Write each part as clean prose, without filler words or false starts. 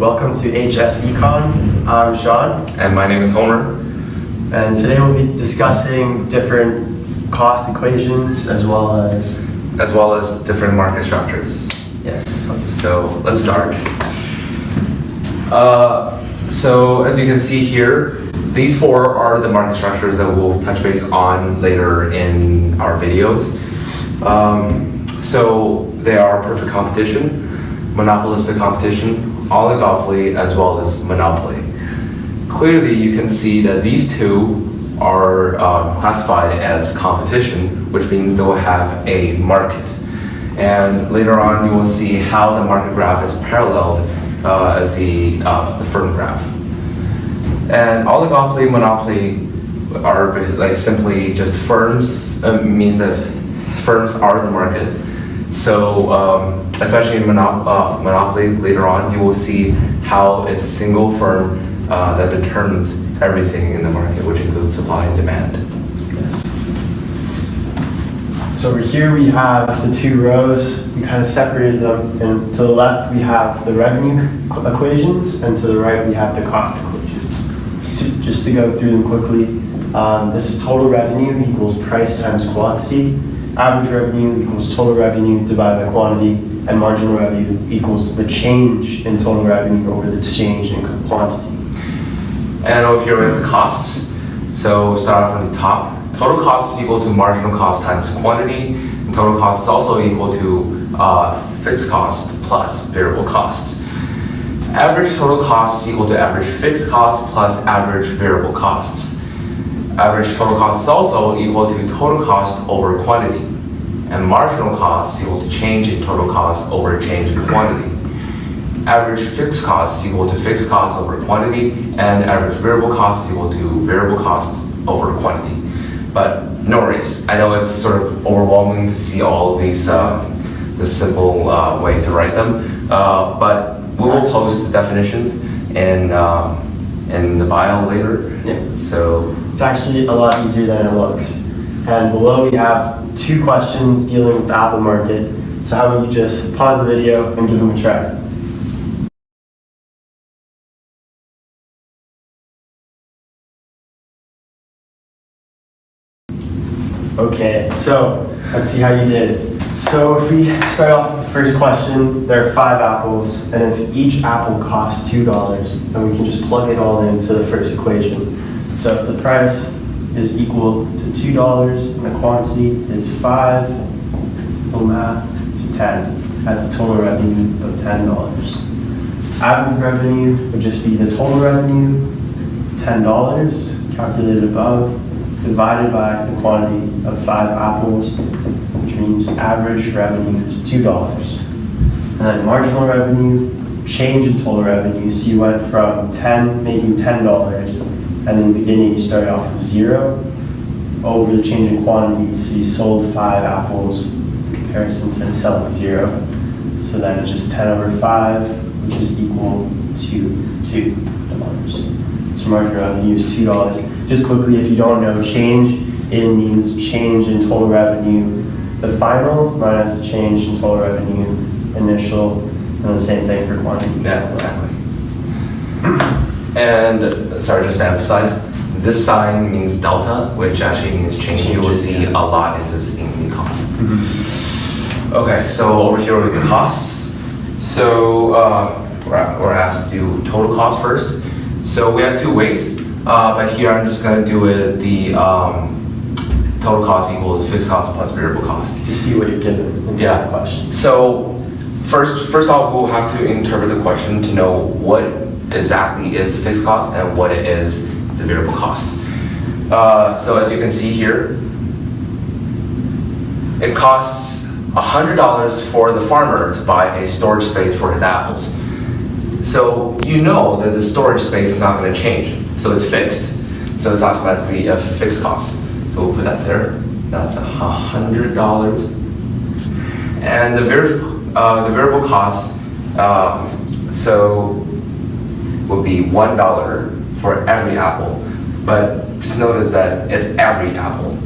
welcome to HS Econ. I'm Sean. And my name is Homer. And today we'll be discussing different cost equations as well as different market structures. Yes. So let's start. So as you can see here, these four are the market structures that we'll touch base on later in our videos. So they are perfect competition, monopolistic competition, oligopoly, as well as monopoly. Clearly you can see that these two are classified as competition, which means they will have a market. And later on you will see how the market graph is paralleled as the firm graph. And oligopoly, monopoly are like simply just firms, means that firms are the market. So especially in monopoly, later on you will see how it's a single firm that determines everything in the market, which includes supply and demand. Yes. So over here we have the two rows. We kind of separated them, and to the left we have the revenue equations, and to the right we have the cost equations. Just to go through them quickly, this is total revenue equals price times quantity. Average revenue equals total revenue divided by quantity, and marginal revenue equals the change in total revenue over the change in quantity. And over here we have the costs. So start off from the top. Total cost is equal to marginal cost times quantity, and total cost is also equal to fixed cost plus variable costs. Average total cost is equal to average fixed cost plus average variable costs. Average total cost is also equal to total cost over quantity, and marginal cost is equal to change in total cost over change in quantity. Average fixed cost is equal to fixed cost over quantity, and average variable cost is equal to variable cost over quantity. But no worries, I know it's sort of overwhelming to see all of these, this simple way to write them, but we will post the definitions in the bio later. Yeah. So it's actually a lot easier than it looks. And below we have two questions dealing with the Apple market. So how about you just pause the video and give them a try. Okay, so let's see how you did. So if we start off with the first question, there are 5 apples, and if each apple costs $2, then we can just plug it all into the first equation. So if the price is equal to $2 and the quantity is 5, simple math is 10. That's the total revenue of $10. Average revenue would just be the total revenue, $10, calculated above, divided by the quantity of 5 apples, which means average revenue is $2. And then marginal revenue, change in total revenue. So you went from making $10, and in the beginning you started off with 0 over the change in quantity. So you sold 5 apples in comparison to selling 0. So then it's just 10 over 5, which is equal to $2. So marginal revenue is $2. Just quickly, if you don't know, change in means change in total revenue, the final minus the change in total revenue, initial, and the same thing for quantity. yeah, exactly. And sorry, just to emphasize, this sign means delta, which actually means change. You will see a lot in this in econ. Mm-hmm. Okay, so over here with the costs. So we're asked to do total cost first. So we have 2 ways. But here I'm just going to do it the total cost equals fixed cost plus variable cost. You see what you're given in the question. So first off, we'll have to interpret the question to know what exactly is the fixed cost and what it is the variable cost. So as you can see here, it costs $100 for the farmer to buy a storage space for his apples. So you know that the storage space is not going to change. So it's fixed. So it's automatically a fixed cost. So we'll put that there. That's $100. And the variable cost so will be $1 for every apple. But just notice that it's every apple.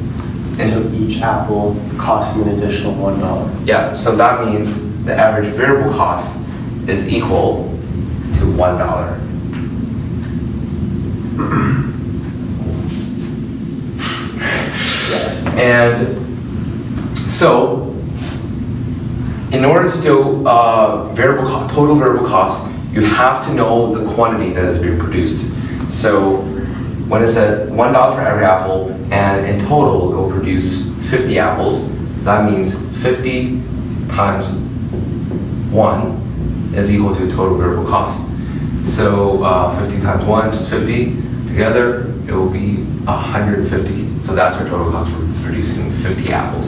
And so each apple costs an additional $1. Yeah. So that means the average variable cost is equal to $1. Yes. And so, in order to do total variable cost, you have to know the quantity that is being produced. So, when it said $1 for every apple, and in total it will produce 50 apples, that means 50 times 1 is equal to total variable cost. So 50 times 1 is 50. Together, it will be 150. So that's our total cost for producing 50 apples.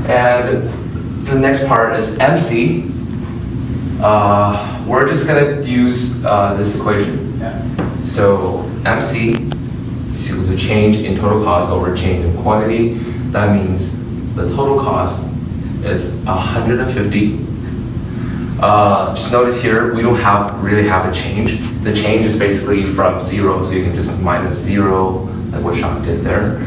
And the next part is MC. We're just gonna use this equation. Yeah. So MC is equal to change in total cost over change in quantity. That means the total cost is 150. Just notice here, we don't really have a change. The change is basically from 0, so you can just minus 0, like what Sean did there.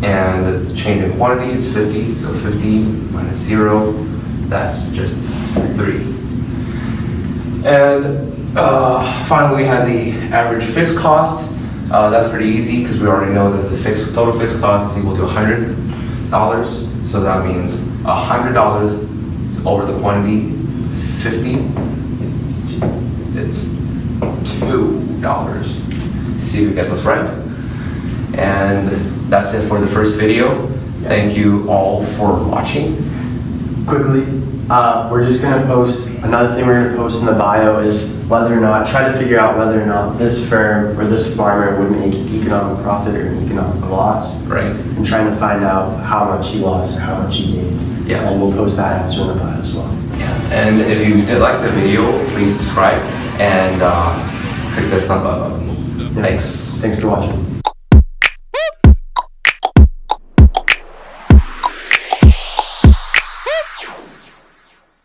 And the change in quantity is 50, so 50 minus 0, that's just 3. And finally, we have the average fixed cost. That's pretty easy because we already know that the total fixed cost is equal to $100. So that means $100 is over the quantity 50. It's $2. See if we get this right. And that's it for the first video. Thank you all for watching. Quickly, we're just gonna post, another thing we're gonna post in the bio is whether or not, try to figure out whether or not this firm or this farmer would make economic profit or an economic loss. Right. And trying to find out how much he lost or how much he gained. Yeah. And we'll post that answer in the bio as well. Yeah. And if you did like the video, please subscribe and click the thumb up button. Yeah. Thanks. Thanks for watching.